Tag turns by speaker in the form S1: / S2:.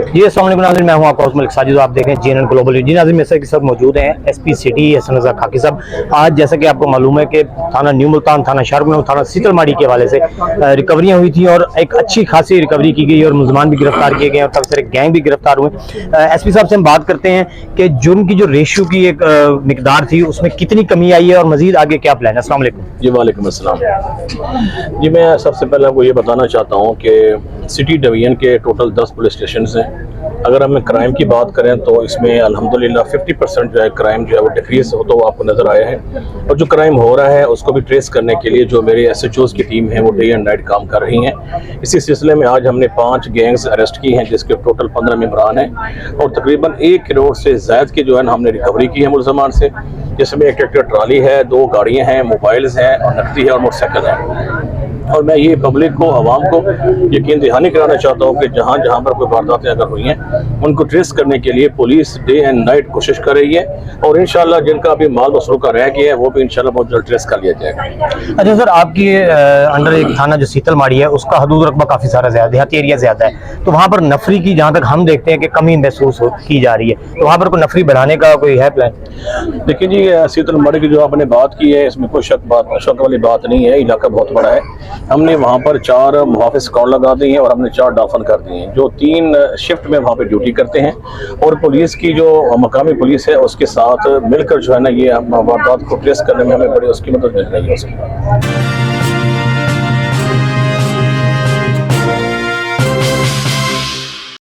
S1: जी अस्सलाम वालेकुम नाज़रीन, मैं हूं आपका मलिक साजिद। आप देखें जीएनएन ग्लोबल। जी नाज़रीन, मेरे साथ सब मौजूद हैं एसपी सिटी हसन रज़ा खाकी साहब। आज जैसा कि आपको मालूम है कि थाना न्यू मुल्तान, थाना शाहरुख, थाना सीतलमाड़ी के हवाले से रिकवरियाँ हुई थी और एक अच्छी खासी रिकवरी की गई और मुलजमान भी गिरफ्तार किए गए और काफ़ी सारे गैंग भी गिरफ्तार हुए। एसपी साहब से हम बात करते हैं कि जुर्म की जो रेशियो की एक मिकदार थी उसमें कितनी कमी आई है और मजीद आगे क्या प्लान है। अस्सलाम वालेकुम।
S2: जी वालेकुम अस्सलाम। जी मैं सबसे पहले आपको ये बताना चाहता हूँ कि सिटी डिवीजन के टोटल 10 पुलिस स्टेशन हैं। अगर हम क्राइम की बात करें तो इसमें अल्हम्दुलिल्लाह 50% जो है क्राइम जो है वो डिक्रीज होता हुआ आपको नज़र आया है। और जो क्राइम हो रहा है उसको भी ट्रेस करने के लिए जो मेरे SHOs की टीम है वो डे एंड नाइट काम कर रही हैं। इसी सिलसिले में आज हमने 5 गैंग्स अरेस्ट की हैं जिसके टोटल 15 मेंबरान हैं और तकरीबन 1 करोड़ से ज़ायद की जो है हमने रिकवरी की है मुलजमान से, जिसमें एक ट्रैक्टर ट्राली है, 2 गाड़ियाँ हैं, मोबाइल्स हैं और नकदी है और मोटरसाइकिल है। और मैं ये पब्लिक को, आवाम को यकीन दहानी कराना चाहता हूँ कि जहाँ जहाँ पर कोई वारदातें अगर हुई हैं उनको ट्रेस करने के लिए पुलिस डे एंड नाइट कोशिश कर रही है और इंशाल्लाह जिनका भी माल मसरूका रह गया है वो भी इंशाल्लाह बहुत जल्द ट्रेस कर लिया जाएगा।
S1: अच्छा सर, आपकी अंडर एक थाना जो सीतलमाड़ी है उसका हदूद रकबा काफ़ी सारा ज़्यादा, देहाती एरिया ज़्यादा है, तो वहाँ पर नफरी की जहाँ तक हम देखते हैं कि कमी महसूस की जा रही है, तो वहाँ पर कोई नफरी बढ़ाने का कोई है प्लान?
S2: देखिए जी, सीतलमाड़ी की जो आपने बात की है इसमें कोई शक वाली बात नहीं है। इलाका बहुत बड़ा है। हमने वहाँ पर 4 मुहाफिज स्क्वाड लगा दी हैं और हमने 4 डाफन कर दिए हैं जो 3 शिफ्ट में वहाँ पे ड्यूटी करते हैं और पुलिस की जो मकामी पुलिस है उसके साथ मिलकर जो है ना ये वारदात को ट्रेस करने में हमें बड़ी उसकी मदद मिल रही है उसकी।